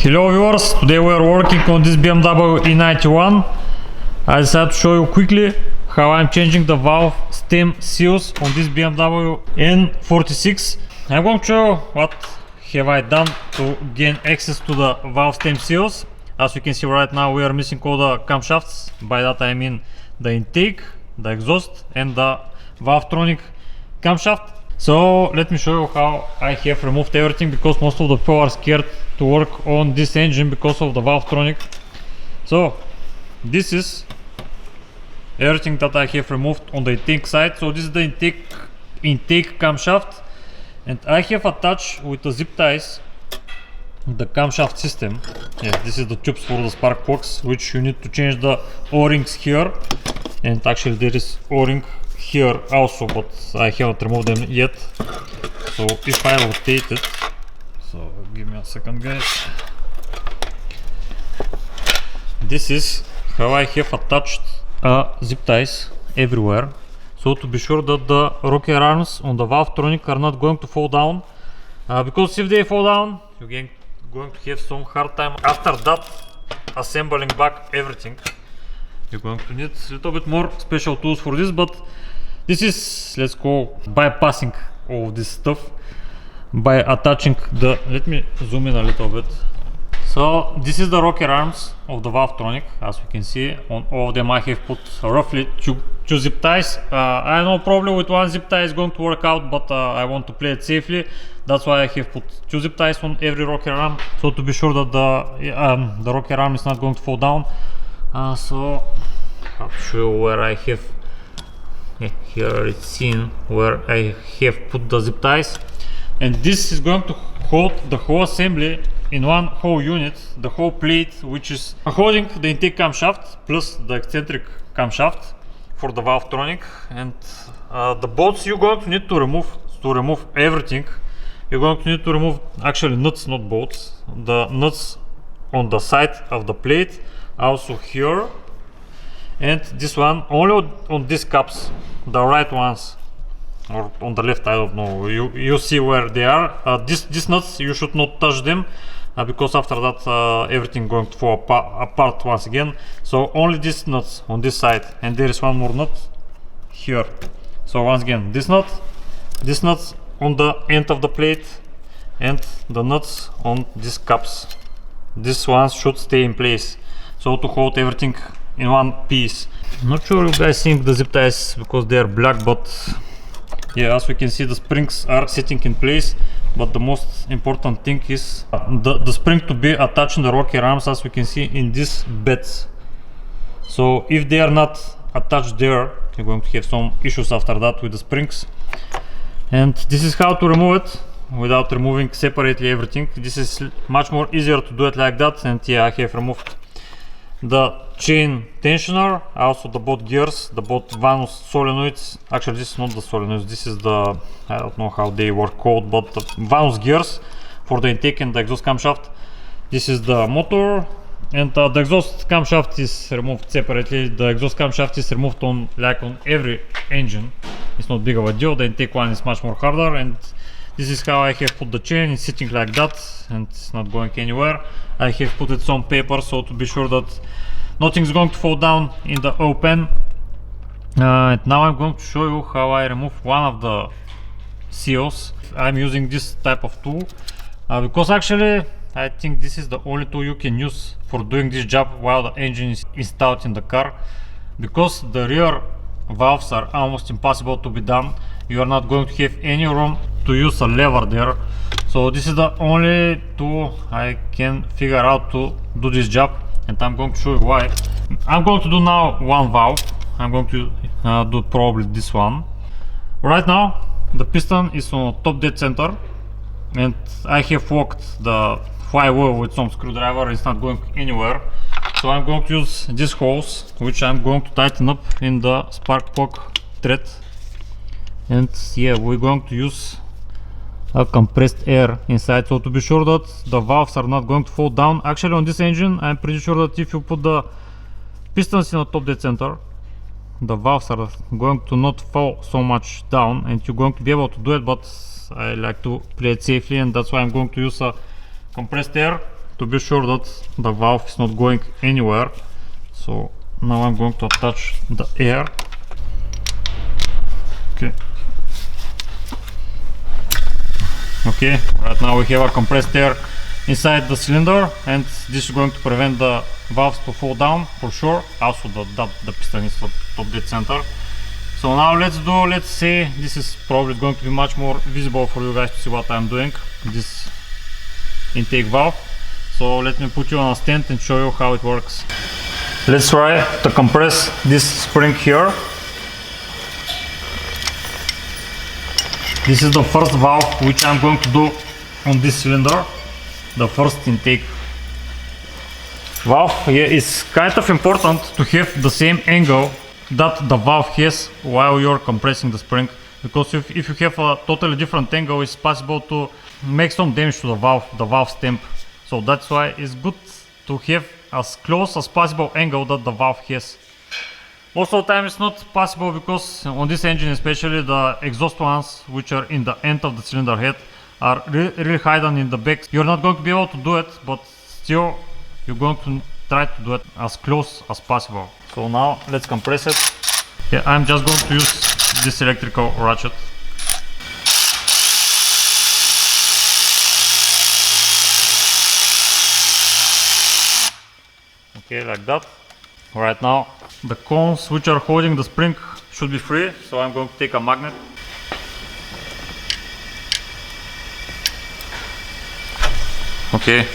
Hello viewers, today we are working on this BMW E91. I decided to show you quickly how I'm changing the valve stem seals on this BMW N46. I'm going to show you what have I done to gain access to the valve stem seals. As you can see right now, we are missing all the camshafts. By that I mean the intake, the exhaust and the valvetronic camshaft. So let me show you how I have removed everything, because most of the people are scared to work on this engine because of the valvetronic. So this is everything that I have removed on the intake side. So this is the intake camshaft, and I have attached with the zip ties the camshaft system. Yes, this is the tubes for the spark plugs, which you need to change the O-rings here, and actually there is O-ring here also, but I haven't removed them yet. So if I rotate it, so give me a second guys, this is how I have attached zip ties everywhere, so to be sure that the rocker arms on the valvetronic are not going to fall down, because if they fall down you're going to have some hard time after that assembling back everything. You're going to need a little bit more special tools for this, but this is, let's go, bypassing all this stuff by attaching the, let me zoom in a little bit. So this is the rocker arms of the valvetronic. As you can see, on all of them I have put roughly two zip ties. I know probably with one zip tie is going to work out, but I want to play it safely. That's why I have put two zip ties on every rocker arm, so to be sure that the rocker arm is not going to fall down. So I'll show you where I have. Here it's seen where I have put the zip ties, and this is going to hold the whole assembly in one whole unit, the whole plate, which is holding the intake camshaft plus the eccentric camshaft for the valvetronic. And the bolts you're going to need to remove everything. You're going to need to remove actually nuts, not bolts, the nuts on the side of the plate, also here, and this one only on these caps, the right ones, or on the left, I don't know, you see where they are. These nuts you should not touch them, because after that everything going to fall apart once again. So only these nuts on this side, and there is one more nut here. So once again, these nuts on the end of the plate, and the nuts on these caps. These ones should stay in place, so to hold everything in one piece. I'm not sure you guys think the zip ties because they are black, but yeah, as we can see the springs are sitting in place. But the most important thing is the spring to be attached in the rocker arms, as we can see in these beds. So if they are not attached there, you're going to have some issues after that with the springs. And this is how to remove it without removing separately everything. This is much more easier to do it like that. And yeah, I have removed the chain tensioner, also the both gears, the both Vanus solenoids. Actually this is not the solenoids, this is the, I don't know how they were called, but the Vanus gears for the intake and the exhaust camshaft. This is the motor, and the exhaust camshaft is removed separately. The exhaust camshaft is removed on every engine. It's not big of a deal. The intake one is much more harder, and this is how I have put the chain. It's sitting like that and it's not going anywhere. I have put it on paper, so to be sure that nothing's going to fall down in the open. And now I'm going to show you how I remove one of the seals. I'm using this type of tool because actually I think this is the only tool you can use for doing this job while the engine is installed in the car, because the rear valves are almost impossible to be done. You are not going to have any room to use a lever there. So this is the only tool I can figure out to do this job, and I'm going to show you why. I'm going to do now one valve. I'm going to do probably this one. Right now the piston is on top dead center, and I have worked the flywheel with some screwdriver. It's not going anywhere, so I'm going to use these holes, which I'm going to tighten up in the spark plug thread. And yeah, we're going to use a compressed air inside, so to be sure that the valves are not going to fall down. Actually on this engine I'm pretty sure that if you put the pistons in the top dead center, the valves are going to not fall so much down, and you're going to be able to do it. But I like to play it safely, and that's why I'm going to use a compressed air to be sure that the valve is not going anywhere. So now I'm going to attach the air. Okay, right now we have a compressed air inside the cylinder, and this is going to prevent the valves to fall down for sure. Also the piston is top dead center. So now let's say this is probably going to be much more visible for you guys to see what I'm doing, this intake valve. So let me put you on a stand and show you how it works. Let's try to compress this spring here. This is the first valve which I'm going to do on this cylinder, the first intake valve. Here is kind of important to have the same angle that the valve has while you're compressing the spring, because if you have a totally different angle, it's possible to make some damage to the valve stamp. So that's why it's good to have as close as possible angle that the valve has. Most of the time it's not possible, because on this engine especially the exhaust ones which are in the end of the cylinder head are really hidden in the back. You're not going to be able to do it, but still you're going to try to do it as close as possible. So now let's compress it. Yeah, I'm just going to use this electrical ratchet. Okay, like that. Right now the cones which are holding the spring should be free, so I'm going to take a magnet. Okay,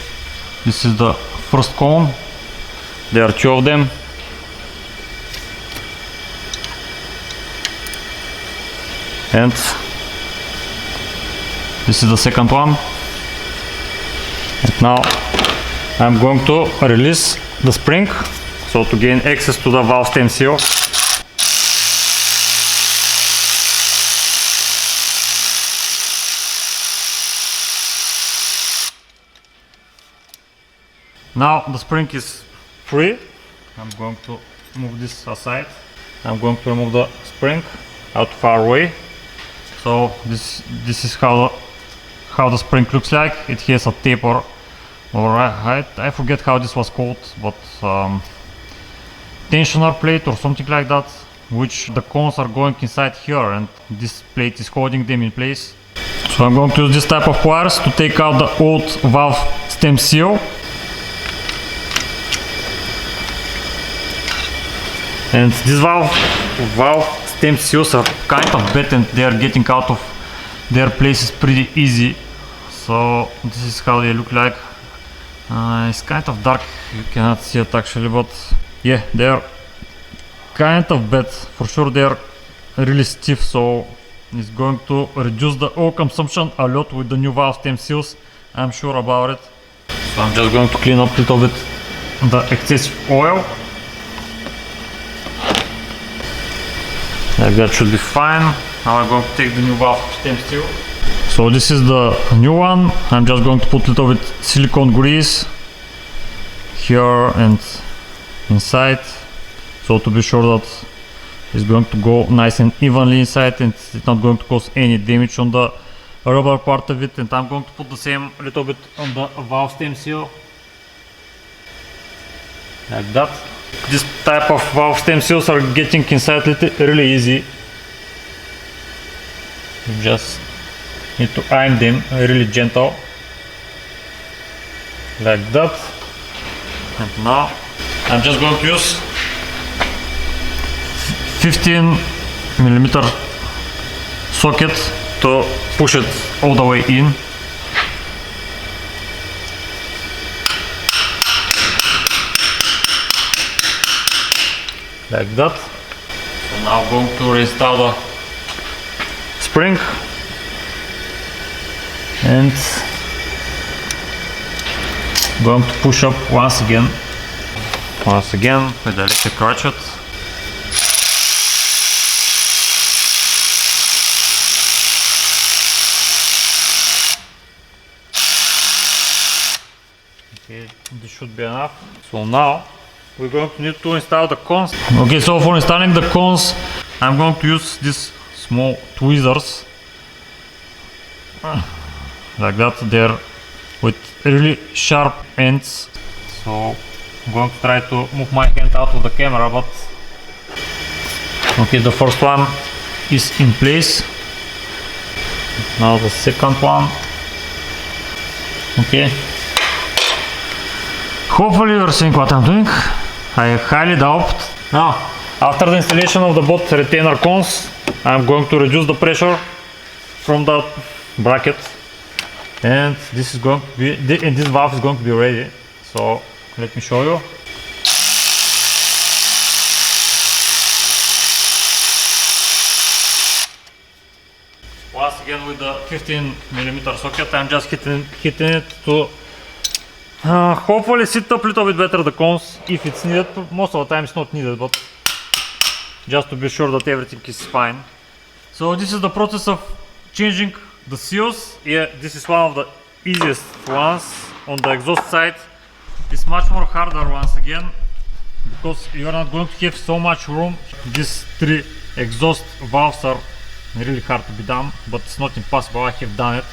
this is the first cone. There are two of them. And this is the second one. And now I'm going to release the spring, so to gain access to the valve stem seal. Now the spring is free. I'm going to move this aside. I'm going to remove the spring out far away. So this is how the spring looks like. It has a taper, or I forget how this was called, but tensioner plate or something like that, which the cones are going inside here, and this plate is holding them in place. So I'm going to use this type of wires to take out the old valve stem seal. And these valve stem seals are kind of bad, and they are getting out of their places pretty easy. So this is how they look like. It's kind of dark, you cannot see it actually, but yeah, they are kind of bad. For sure they are really stiff, so it's going to reduce the oil consumption a lot with the new valve stem seals, I'm sure about it. So I'm just going to clean up a little bit the excessive oil. Like that should be fine. Now I'm going to take the new valve stem seal. So this is the new one. I'm just going to put a little bit silicone grease here and inside, so to be sure that it's going to go nice and evenly inside, and it's not going to cause any damage on the rubber part of it. And I'm going to put the same a little bit on the valve stem seal, like that. This type of valve stem seals are getting inside really easy. You just need to iron them really gentle, like that. And now I'm just going to use 15mm socket to push it all the way in. Like that. So now I'm going to reinstall the spring and going to push up once again with the electric ratchet. Okay, this should be enough. So now we're going to need to install the cones. Okay, so for installing the cones, I'm going to use these small tweezers, like that. They're with really sharp ends. So I'm going to try to move my hand out of the camera, but okay, the first one is in place. Now the second one. Okay. Hopefully you're seeing what I'm doing. I highly doubt. Now, after the installation of the both retainer cones, I'm going to reduce the pressure from the bracket, and this is going to be, and this valve is going to be ready. So let me show you. Once again with the 15mm socket, I'm just hitting it to hopefully sit up a little bit better the cones if it's needed. Most of the time it's not needed, but just to be sure that everything is fine. So this is the process of changing the seals. Yeah, this is one of the easiest ones. On the exhaust side it's much more harder once again, because you are not going to have so much room. These three exhaust valves are really hard to be done, but it's not impossible. I have done it.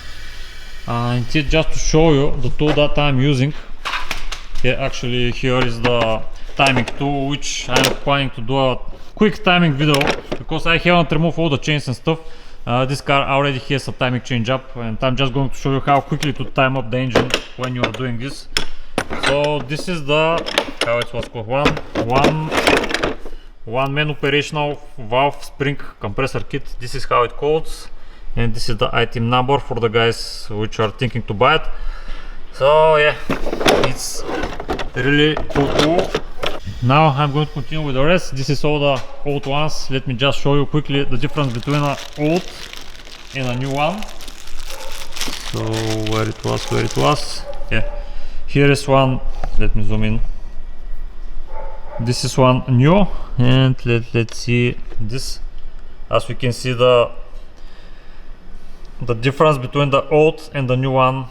And just to show you the tool that I'm using. Yeah, actually here is the timing tool, which I'm planning to do a quick timing video, because I haven't removed all the chains and stuff. This car already has a timing change up, and I'm just going to show you how quickly to time up the engine when you are doing this. So this is the, how it was called, one main operational valve spring compressor kit. This is how it calls, and this is the item number for the guys which are thinking to buy it. So yeah, it's really cool tool. Now I'm going to continue with the rest. This is all the old ones. Let me just show you quickly the difference between an old and a new one. So where it was, yeah, here is one. Let me zoom in. This is one new, and let's see this. As we can see, the difference between the old and the new one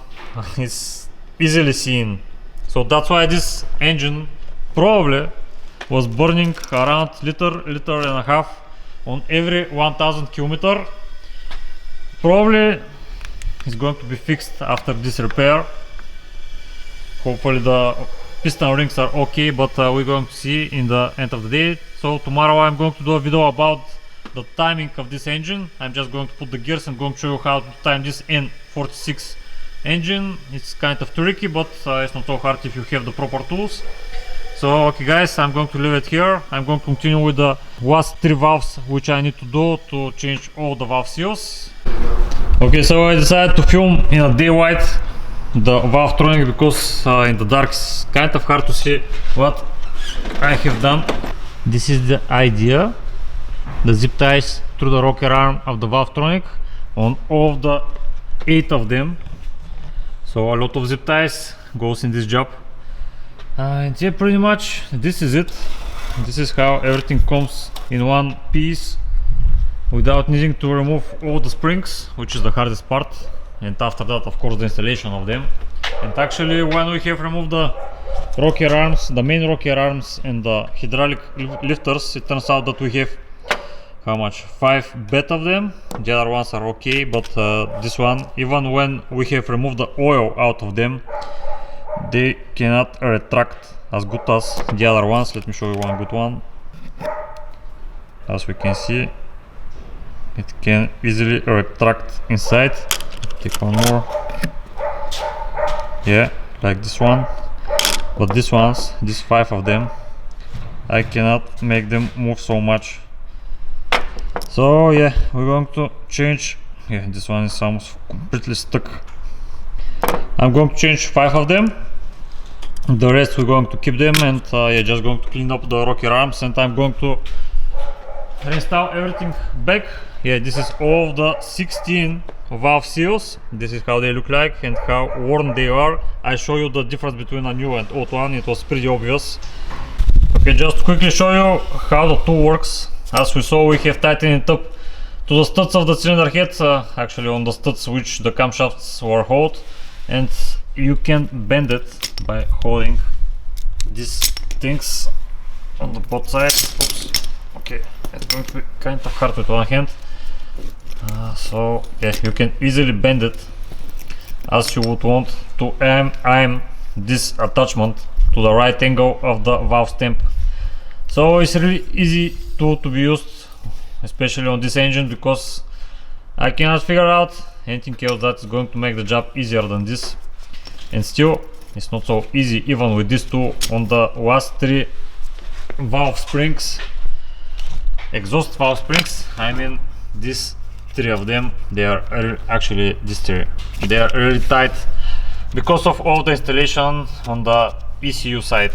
is easily seen. So that's why this engine probably was burning around liter and a half on every 1000 kilometer. Probably it's going to be fixed after this repair. Hopefully the piston rings are okay, but we're going to see in the end of the day. So tomorrow I'm going to do a video about the timing of this engine. I'm just going to put the gears and going to show you how to time this N46 engine. It's kind of tricky, but it's not so hard if you have the proper tools. So okay guys, I'm going to leave it here. I'm going to continue with the last three valves which I need to do to change all the valve seals. Okay, so I decided to film in a daylight the valve tronic, because in the dark it's kind of hard to see what I have done. This is the idea: the zip ties through the rocker arm of the valve tronic on all of the 8 of them. So a lot of zip ties goes in this job, and yeah, pretty much this is it. This is how everything comes in one piece without needing to remove all the springs, which is the hardest part. And after that, of course, the installation of them. And actually, when we have removed the rocker arms, the main rocker arms and the hydraulic lifters, it turns out that we have how much? 5 bed of them. The other ones are okay, but this one, even when we have removed the oil out of them, they cannot retract as good as the other ones. Let me show you one good one. As we can see, it can easily retract inside. Take one more. Yeah, like this one. But these ones, these 5 of them, I cannot make them move so much. So yeah, we're going to change. Yeah, this one is almost completely stuck. I'm going to change 5 of them. The rest we're going to keep them, and yeah, just going to clean up the rocker arms, and I'm going to reinstall everything back. Yeah, this is all of the 16 valve seals. This is how they look like and how worn they are. I show you the difference between a new and old one. It was pretty obvious. Okay, just to quickly show you how the tool works. As we saw, we have tightened it up to the studs of the cylinder head, actually on the studs which the camshafts were held, and you can bend it by holding these things on the both sides. Oops. Okay, it's going to be kind of hard with one hand. So yeah, you can easily bend it as you would want to aim this attachment to the right angle of the valve stamp. So it's really easy tool to be used, especially on this engine, because I cannot figure out anything else that is going to make the job easier than this. And still it's not so easy even with this tool. On the last 3 valve springs, exhaust valve springs, I mean these 3 of them, they are actually these 3, they are really tight because of all the installation on the ECU side.